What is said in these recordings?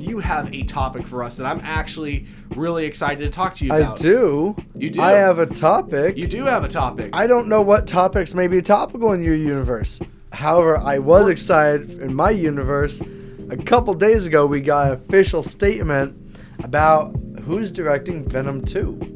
you have a topic for us that I'm actually really excited to talk to you about. I do. You do? I have a topic. You do have a topic. I don't know what topics may be topical in your universe. However, I was excited in my universe. A couple days ago, we got an official statement about who's directing Venom 2.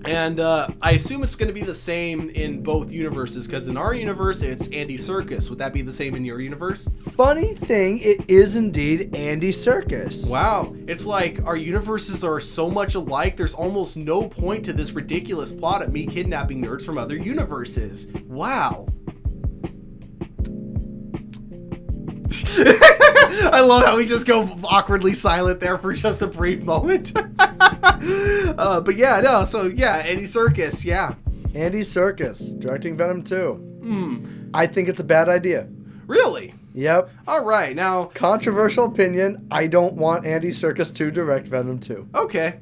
And I assume it's going to be the same in both universes, because in our universe, it's Andy Serkis. Would that be the same in your universe? Funny thing, it is indeed Andy Serkis. Wow. It's like our universes are so much alike, there's almost no point to this ridiculous plot of me kidnapping nerds from other universes. Wow. I love how we just go awkwardly silent there for just a brief moment. But yeah, no, so yeah, Andy Serkis, yeah. Andy Serkis, directing Venom 2. I think it's a bad idea. Really? Yep. All right, now... Controversial opinion, I don't want Andy Serkis to direct Venom 2. Okay.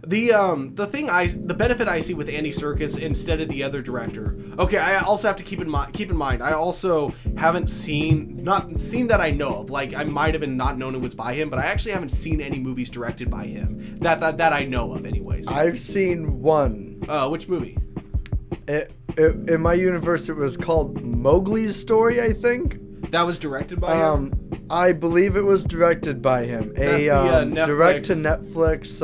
The benefit I see with Andy Serkis instead of the other director. Okay, I also have to keep in mind. I also haven't seen that I know of. Like, I might have not known it was by him, but I actually haven't seen any movies directed by him that I know of, anyways. I've seen one. Which movie? In my universe, it was called Mowgli's Story, I think. That was directed by him. I believe it was directed by him. That's the direct to Netflix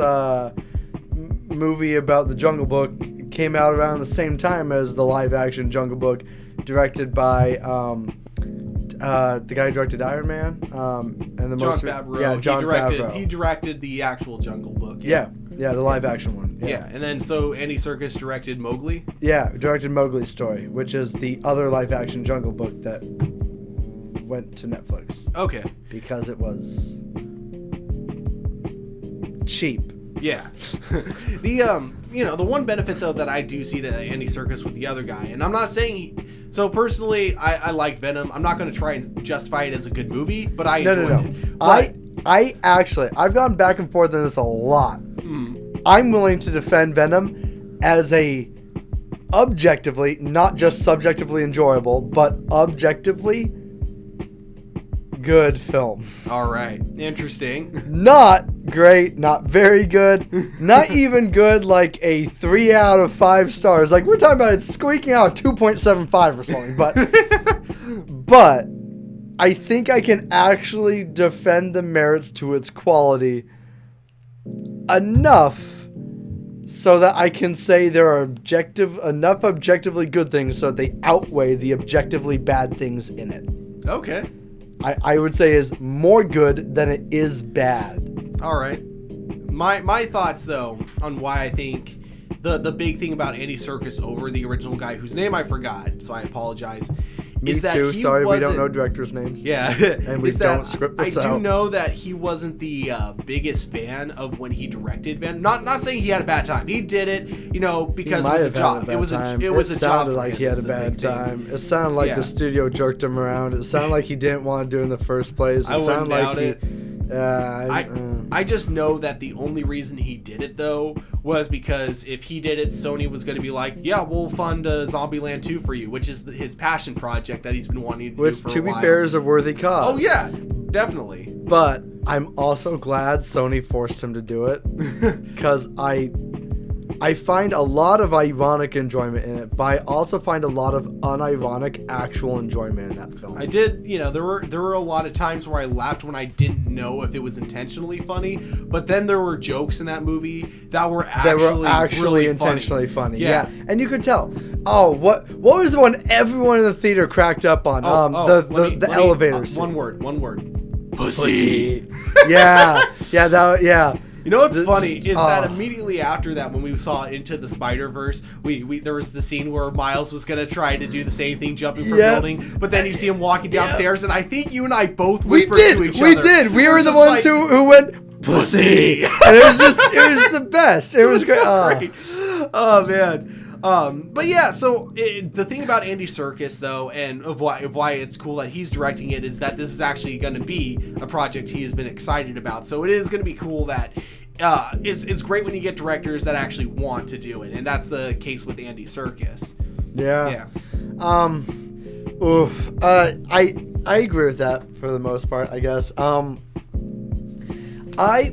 movie about the Jungle Book came out around the same time as the live action Jungle Book, directed by the guy who directed Iron Man and Jon Favreau. Jon Favreau. He directed the actual Jungle Book. Yeah, the live action one. Yeah, and then so Andy Serkis directed Mowgli. Yeah, directed Mowgli's Story, which is the other live action Jungle Book that went to Netflix. Okay. Because it was cheap. Yeah. The one benefit though that I do see to Andy Serkis with the other guy, and I'm not saying so personally I liked Venom. I'm not going to try and justify it as a good movie, but I enjoyed it. But, I've gone back and forth on this a lot. I'm willing to defend Venom as a objectively, not just subjectively enjoyable, but objectively good film. All right. Interesting. Not great, not very good, not even good like a 3 out of 5 stars. Like, we're talking about it squeaking out 2.75 or something, but I think I can actually defend the merits to its quality enough so that I can say there are enough objectively good things so that they outweigh the objectively bad things in it. Okay. I would say is more good than it is bad. All right. My thoughts, though, on why I think the big thing about Andy Serkis over the original guy, whose name I forgot, so I apologize. Me too. Sorry, we don't know directors' names. Yeah. And we don't script this out. I do know that he wasn't the biggest fan of when he directed Venom. Not saying he had a bad time. He did it, because it was a job. It was a job. It sounded like he had a bad time. It sounded like the studio jerked him around. It sounded like he didn't want to do it in the first place. I wouldn't doubt it. I just know that the only reason he did it, though, was because if he did it, Sony was going to be like, yeah, we'll fund Zombieland 2 for you, which is his passion project that he's been wanting to do for a while. Which, to be fair, is a worthy cause. Oh, yeah, definitely. But I'm also glad Sony forced him to do it, because I find a lot of ironic enjoyment in it, but I also find a lot of unironic actual enjoyment in that film. I did, there were a lot of times where I laughed when I didn't know if it was intentionally funny, but then there were jokes in that movie that were actually really intentionally funny. Yeah. And you could tell. Oh, what was the one everyone in the theater cracked up on? The elevator scene. One word. Pussy. Yeah. You know what's funny is that immediately after that, when we saw Into the Spider-Verse, there was the scene where Miles was going to try to do the same thing, jumping from building, but then you see him walking downstairs, and I think you and I both whispered to each other. We did. We were the ones who went, pussy. And it was the best. It was great. So great. Oh, man. But yeah, so the thing about Andy Serkis, though, and of why it's cool that he's directing it, is that this is actually going to be a project he has been excited about. So it is going to be cool that it's great when you get directors that actually want to do it, and that's the case with Andy Serkis. Yeah. I agree with that for the most part, I guess. I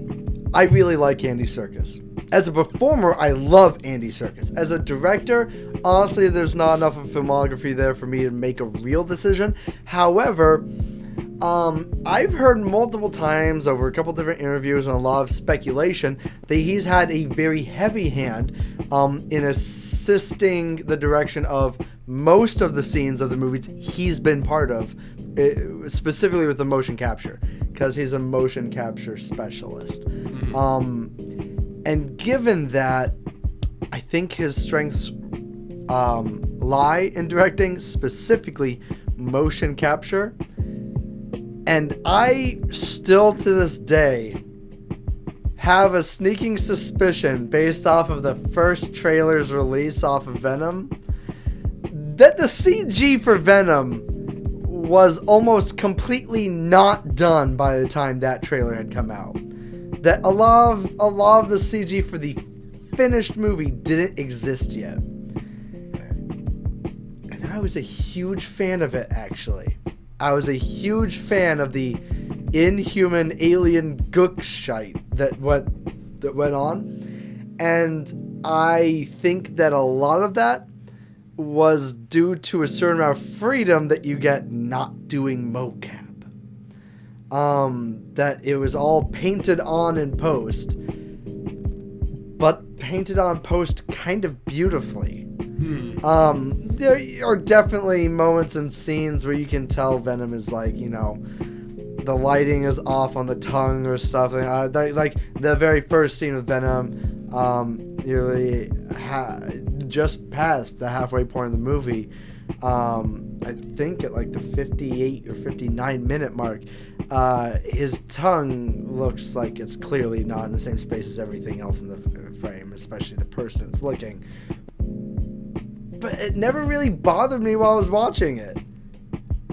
really like Andy Serkis. As a performer, I love Andy Serkis. As a director, honestly, there's not enough of filmography there for me to make a real decision. However, I've heard multiple times over a couple different interviews and a lot of speculation that he's had a very heavy hand in assisting the direction of most of the scenes of the movies he's been part of, specifically with the motion capture, because he's a motion capture specialist. And given that, I think his strengths lie in directing, specifically motion capture. And I still to this day have a sneaking suspicion, based off of the first trailer's release off of Venom, that the CG for Venom was almost completely not done by the time that trailer had come out. That a lot of the CG for the finished movie didn't exist yet. And I was a huge fan of it, actually. I was a huge fan of the inhuman alien gook shite that went on. And I think that a lot of that was due to a certain amount of freedom that you get not doing mocap. That it was all painted on in post, but painted on post kind of beautifully. There are definitely moments and scenes where you can tell Venom is like, the lighting is off on the tongue or stuff. Like the very first scene with Venom, just past the halfway point of the movie, I think at like the 58 or 59 minute mark, his tongue looks like it's clearly not in the same space as everything else in the frame, especially the person that's looking. But it never really bothered me while I was watching it.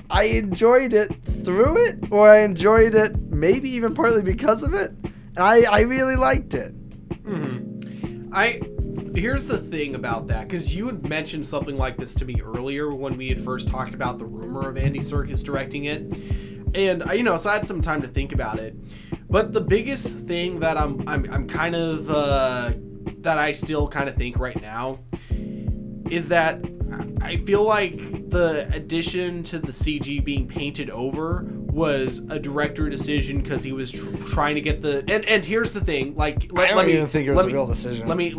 I enjoyed it through it, or I enjoyed it maybe even partly because of it. And I really liked it. Here's the thing about that, because you had mentioned something like this to me earlier when we had first talked about the rumor of Andy Serkis directing it, and so I had some time to think about it. But the biggest thing that I'm kind of that I still kind of think right now is that I feel like the addition to the CG being painted over was a director decision, because he was trying to get the and here's the thing, like I don't even think it was a real decision. Let me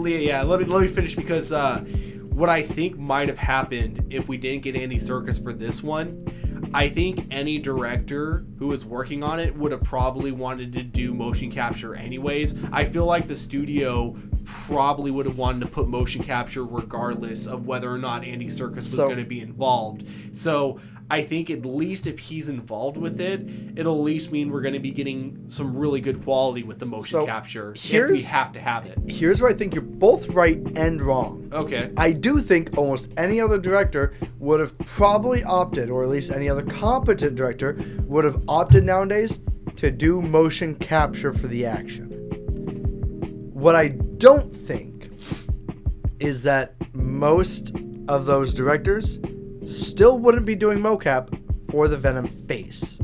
finish, because what I think might have happened if we didn't get Andy Serkis for this one, I think any director who was working on it would have probably wanted to do motion capture anyways. I feel like the studio probably would have wanted to put motion capture regardless of whether or not Andy Serkis was going to be involved. So I think at least if he's involved with it, it'll at least mean we're going to be getting some really good quality with the motion capture if we have to have it. Here's where I think you're both right and wrong. Okay. I do think almost any other director would have probably opted, or at least any other competent director would have opted nowadays to do motion capture for the action. What I don't think is that most of those directors still wouldn't be doing mocap for the Venom face.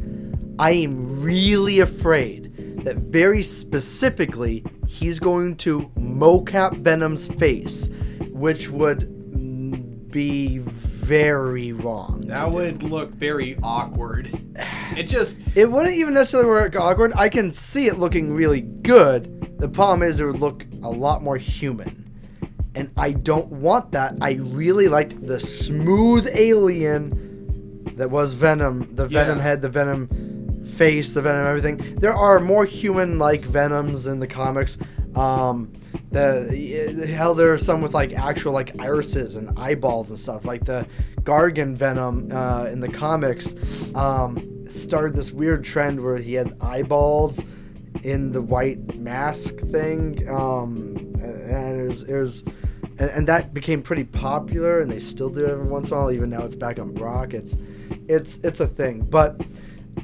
I am really afraid that very specifically he's going to mocap Venom's face, which would be very wrong. That would look very awkward. It wouldn't even necessarily work awkward. I can see it looking really good. The problem is it would look a lot more human. And I don't want that. I really liked the smooth alien that was Venom. The Venom head, the Venom face, the Venom everything. There are more human-like Venoms in the comics. There are some with like actual like irises and eyeballs and stuff. Like the Gargan Venom in the comics started this weird trend where he had eyeballs in the white mask thing, and it was and that became pretty popular, and they still do it every once in a while. Even now, it's back on Brock. It's a thing, but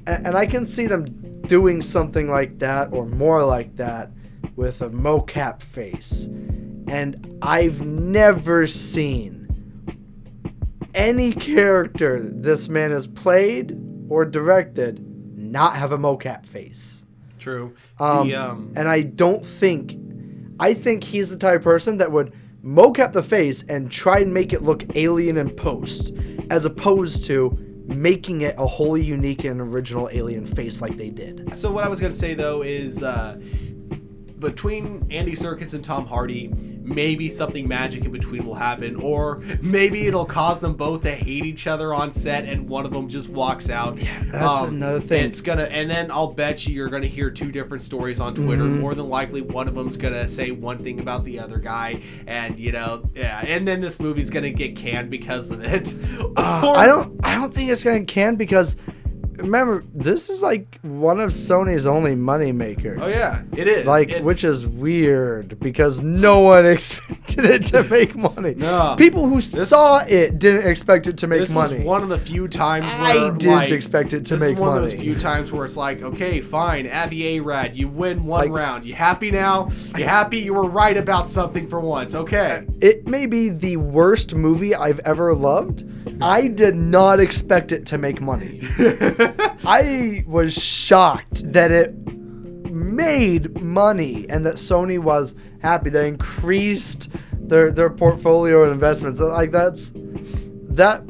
and I can see them doing something like that or more like that with a mocap face, and I've never seen any character this man has played or directed not have a mocap face. True. And I think he's the type of person that would mocap the face and try and make it look alien in post, as opposed to making it a wholly unique and original alien face like they did. So what I was going to say, though, is between Andy Serkis and Tom Hardy, maybe something magic in between will happen, or maybe it'll cause them both to hate each other on set and one of them just walks out. Yeah, that's another thing. And then I'll bet you're going to hear two different stories on Twitter. More than likely, one of them's going to say one thing about the other guy, and and then this movie's going to get canned because of it. I don't think it's going to can because remember, this is like one of Sony's only money makers. Oh yeah, it is. Which is weird because no one expected it to make money. No, people who saw it didn't expect it to make money. This was one of the few times where I didn't expect it to make money. This is one of those few times where it's like, okay, fine, Abby Arad, you win one round. You happy now? You happy? You were right about something for once. Okay. It may be the worst movie I've ever loved. I did not expect it to make money. I was shocked that it made money and that Sony was happy. They increased their portfolio of investments. Like that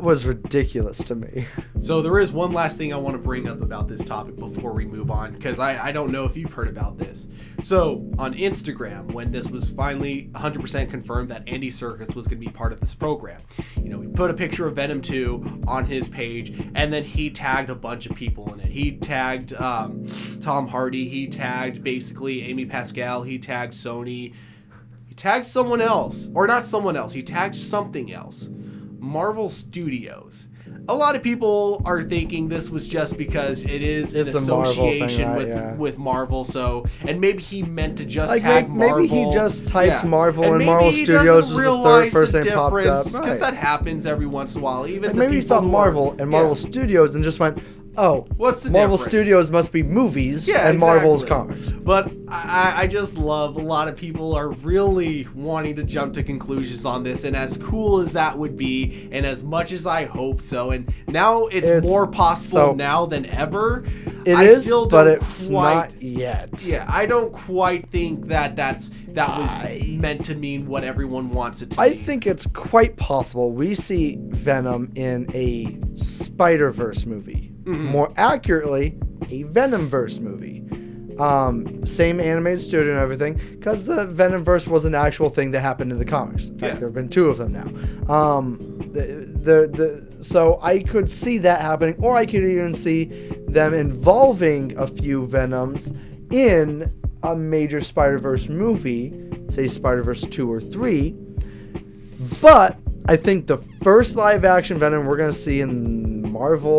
was ridiculous to me. So there is one last thing I want to bring up about this topic before we move on, because I don't know if you've heard about this. So on Instagram, when this was finally 100% confirmed that Andy Serkis was going to be part of this program, he put a picture of Venom 2 on his page, and then he tagged a bunch of people in it. He tagged Tom Hardy, he tagged basically Amy Pascal, he tagged Sony, he tagged someone else, or not someone else, he tagged something else. Marvel Studios. A lot of people are thinking this was just because it's an association Marvel thing, with Marvel, and maybe he meant to just tag Marvel. Maybe he just typed Marvel and Marvel Studios was the first thing popped up. Because that happens every once in a while. Maybe he saw Marvel and Marvel Studios and just went, oh, what's the Marvel difference? Studios must be movies and Marvel's comics. But I just love a lot of people are really wanting to jump to conclusions on this, and as cool as that would be, and as much as I hope so, and now it's more possible now than ever. But it's not yet. Yeah, I don't quite think that was meant to mean what everyone wants it to I be. think it's quite possible we see Venom in a Spider-Verse movie. Mm-hmm. More accurately, a Venomverse movie. Same animated studio and everything, because the Venomverse was an actual thing that happened in the comics. In fact, there have been 2 of them now. So I could see that happening, or I could even see them involving a few Venoms in a major Spider-Verse movie, say Spider-Verse 2 or 3. But I think the first live-action Venom we're going to see in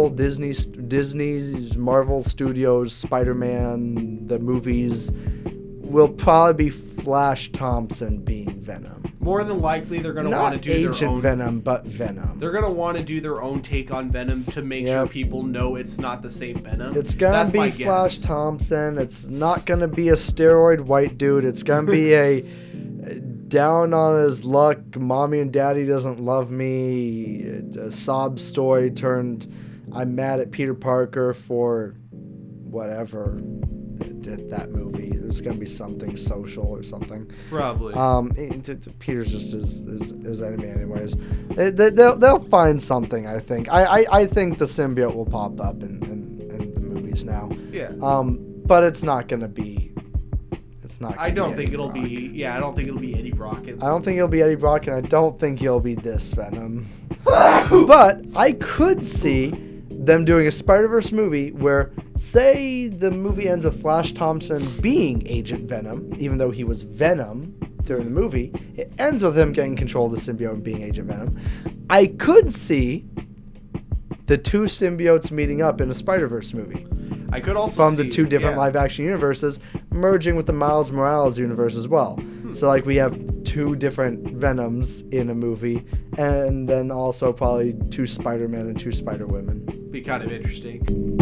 Disney's Marvel Studios Spider-Man, the movies, will probably be Flash Thompson being Venom. More than likely, they're going to want to do their own... Not Agent Venom, but Venom. They're going to want to do their own take on Venom to make sure people know it's not the same Venom. It's going to be Flash Thompson. It's not going to be a steroid white dude. It's going to be a down on his luck, mommy and daddy doesn't love me, a sob story turned I'm mad at Peter Parker for whatever that movie. There's going to be something social or something. Probably. Peter's just his enemy anyways. They'll find something, I think. I think the symbiote will pop up in the movies now. Yeah. But it's not going to be... I don't think it'll be Eddie Brock. I don't think it'll be Eddie Brock, and I don't think he'll be this Venom. But I could see them doing a Spider-Verse movie where, say, the movie ends with Flash Thompson being Agent Venom, even though he was Venom during the movie. It ends with him getting control of the symbiote and being Agent Venom. I could see the 2 symbiotes meeting up in a Spider-Verse movie. I could also from the 2 different live-action universes merging with the Miles Morales universe as well. So like we have 2 different Venoms in a movie, and then also probably 2 Spider-Men and 2 Spider-Women. Be kind of interesting.